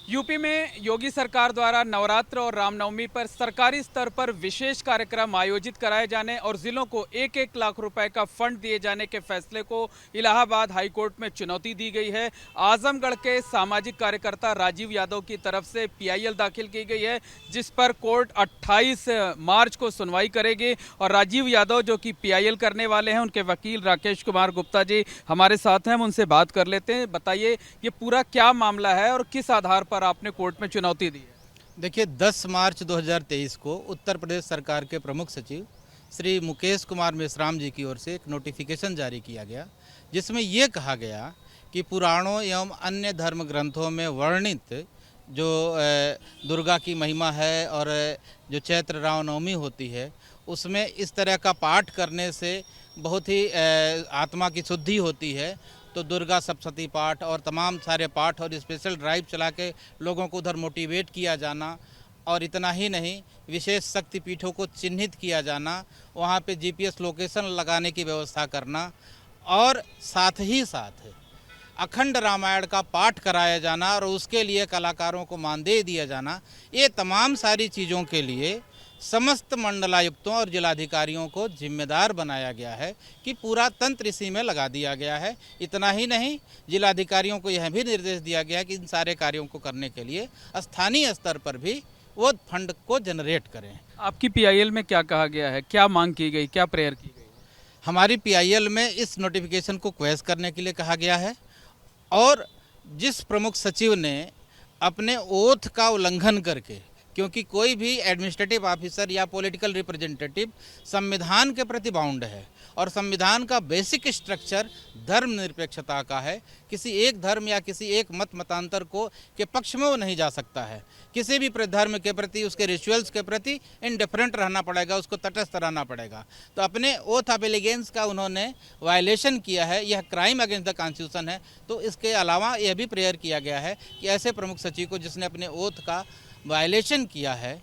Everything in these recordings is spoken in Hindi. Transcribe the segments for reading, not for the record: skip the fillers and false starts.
यूपी में योगी सरकार द्वारा नवरात्र और रामनवमी पर सरकारी स्तर पर विशेष कार्यक्रम आयोजित कराए जाने और जिलों को 1-1 लाख रुपए का फंड दिए जाने के फैसले को इलाहाबाद हाई कोर्ट में चुनौती दी गई है। आजमगढ़ के सामाजिक कार्यकर्ता राजीव यादव की तरफ से पीआईएल दाखिल की गई है, जिस पर कोर्ट 28 मार्च को सुनवाई करेगी। और राजीव यादव जो कि पीआईएल करने वाले हैं, उनके वकील राकेश कुमार गुप्ता जी हमारे साथ हैं, हम उनसे बात कर लेते हैं। बताइए ये पूरा क्या मामला है और किस आधार पर आपने कोर्ट में चुनौती दी है? देखिए, 10 मार्च 2023 को उत्तर प्रदेश सरकार के प्रमुख सचिव श्री मुकेश कुमार मेश्राम जी की ओर से एक नोटिफिकेशन जारी किया गया, जिसमें ये कहा गया कि पुराणों एवं अन्य धर्म ग्रंथों में वर्णित जो दुर्गा की महिमा है और जो चैत्र रामनवमी होती है, उसमें इस तरह का पाठ करने से बहुत ही आत्मा की शुद्धि होती है। तो दुर्गा सप्तशती पाठ और तमाम सारे पाठ और स्पेशल ड्राइव चला के लोगों को उधर मोटिवेट किया जाना, और इतना ही नहीं, विशेष शक्ति पीठों को चिन्हित किया जाना, वहाँ पे जीपीएस लोकेशन लगाने की व्यवस्था करना, और साथ ही साथ अखंड रामायण का पाठ कराया जाना और उसके लिए कलाकारों को मानदेय दिया जाना, ये तमाम सारी चीज़ों के लिए समस्त मंडलायुक्तों और जिलाधिकारियों को जिम्मेदार बनाया गया है कि पूरा तंत्र इसी में लगा दिया गया है। इतना ही नहीं, जिलाधिकारियों को यह भी निर्देश दिया गया कि इन सारे कार्यों को करने के लिए स्थानीय स्तर पर भी वो फंड को जनरेट करें। आपकी पीआईएल में क्या कहा गया है, क्या मांग की गई, क्या प्रेयर की गई? हमारी पीआईएल में इस नोटिफिकेशन को क्वेश करने के लिए कहा गया है, और जिस प्रमुख सचिव ने अपने ओथ का उल्लंघन करके, क्योंकि कोई भी एडमिनिस्ट्रेटिव ऑफिसर या पॉलिटिकल रिप्रेजेंटेटिव संविधान के प्रति बाउंड है, और संविधान का बेसिक स्ट्रक्चर धर्मनिरपेक्षता का है। किसी एक धर्म या किसी एक मतांतर को के पक्ष में वो नहीं जा सकता है। किसी भी धर्म के प्रति, उसके रिचुअल्स के प्रति इंडिफरेंट रहना पड़ेगा, उसको तटस्थ रहना पड़ेगा। तो अपने ओथ ऑफ एलिगेंस का उन्होंने वायलेशन किया है, यह क्राइम अगेंस्ट द कॉन्स्टिट्यूशन है। तो इसके अलावा यह भी प्रेयर किया गया है कि ऐसे प्रमुख सचिव को जिसने अपने ओथ का वायलेशन किया है,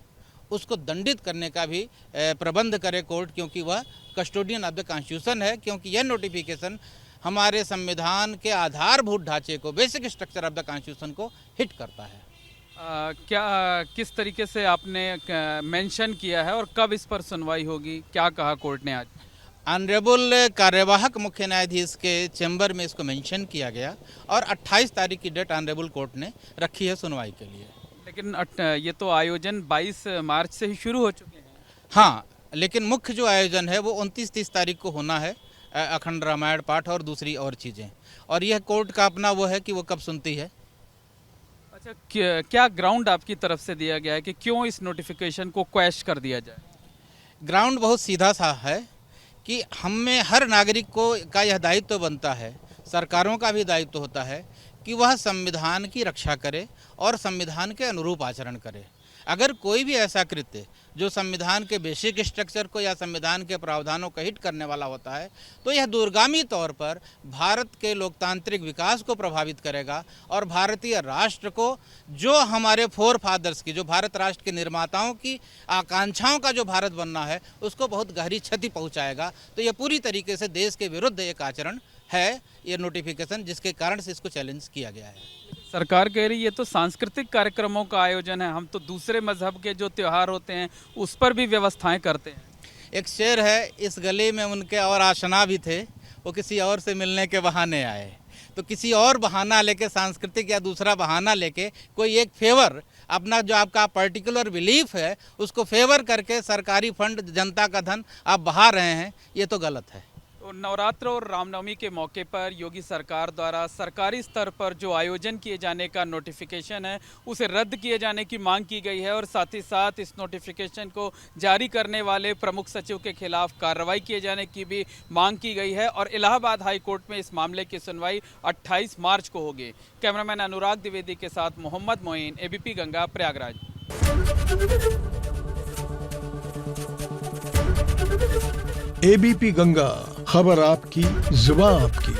उसको दंडित करने का भी प्रबंध करे कोर्ट, क्योंकि वह कस्टोडियन ऑफ द कॉन्स्टिट्यूशन है। क्योंकि यह नोटिफिकेशन हमारे संविधान के आधारभूत ढांचे को, basic structure of the constitution को हिट करता है। किस तरीके से आपने मेंशन किया है और कब इस पर सुनवाई होगी, क्या कहा कोर्ट ने आज? ऑनरेबल कार्यवाहक मुख्य न्यायाधीश के चैम्बर में इसको मेंशन किया गया, और 28 तारीख की डेट ऑनरेबल कोर्ट ने रखी है सुनवाई के लिए। लेकिन ये तो आयोजन 22 मार्च से ही शुरू हो चुके हैं। हाँ, लेकिन मुख्य जो आयोजन है वो 29-30 तारीख को होना है, अखंड रामायण पाठ और दूसरी और चीज़ें। और यह कोर्ट का अपना वो है कि वो कब सुनती है। अच्छा, क्या ग्राउंड आपकी तरफ से दिया गया है कि क्यों इस नोटिफिकेशन को क्वैश कर दिया जाए? ग्राउंड बहुत सीधा सा है कि हम में हर नागरिक को का यह दायित्व बनता है, सरकारों का भी दायित्व होता है कि वह संविधान की रक्षा करे और संविधान के अनुरूप आचरण करे। अगर कोई भी ऐसा कृत्य जो संविधान के बेसिक स्ट्रक्चर को या संविधान के प्रावधानों को हिट करने वाला होता है, तो यह दूरगामी तौर पर भारत के लोकतांत्रिक विकास को प्रभावित करेगा, और भारतीय राष्ट्र को, जो हमारे फोर फादर्स की, जो भारत राष्ट्र के निर्माताओं की आकांक्षाओं का जो भारत बनना है, उसको बहुत गहरी क्षति पहुंचाएगा। तो यह पूरी तरीके से देश के विरुद्ध एक आचरण है, ये नोटिफिकेशन, जिसके कारण से इसको चैलेंज किया गया है। सरकार कह रही है ये तो सांस्कृतिक कार्यक्रमों का आयोजन है, हम तो दूसरे मजहब के जो त्योहार होते हैं उस पर भी व्यवस्थाएं करते हैं। एक शेर है, इस गली में उनके और आशना भी थे, वो किसी और से मिलने के बहाने आए। तो किसी और बहाना लेके, सांस्कृतिक या दूसरा बहाना लेके, कोई एक फेवर, अपना जो आपका पर्टिकुलर बिलीफ है उसको फेवर करके सरकारी फंड, जनता का धन आप बहा रहे हैं, ये तो गलत है। तो नवरात्र और रामनवमी के मौके पर योगी सरकार द्वारा सरकारी स्तर पर जो आयोजन किए जाने का नोटिफिकेशन है उसे रद्द किए जाने की मांग की गई है, और साथ ही साथ इस नोटिफिकेशन को जारी करने वाले प्रमुख सचिव के खिलाफ कार्रवाई किए जाने की भी मांग की गई है। और इलाहाबाद हाई कोर्ट में इस मामले की सुनवाई 28 मार्च को होगी। कैमरामैन अनुराग द्विवेदी के साथ मोहम्मद मोइन, एबीपी गंगा, प्रयागराज। एबीपी गंगा, खबर आपकी, जुबान आपकी।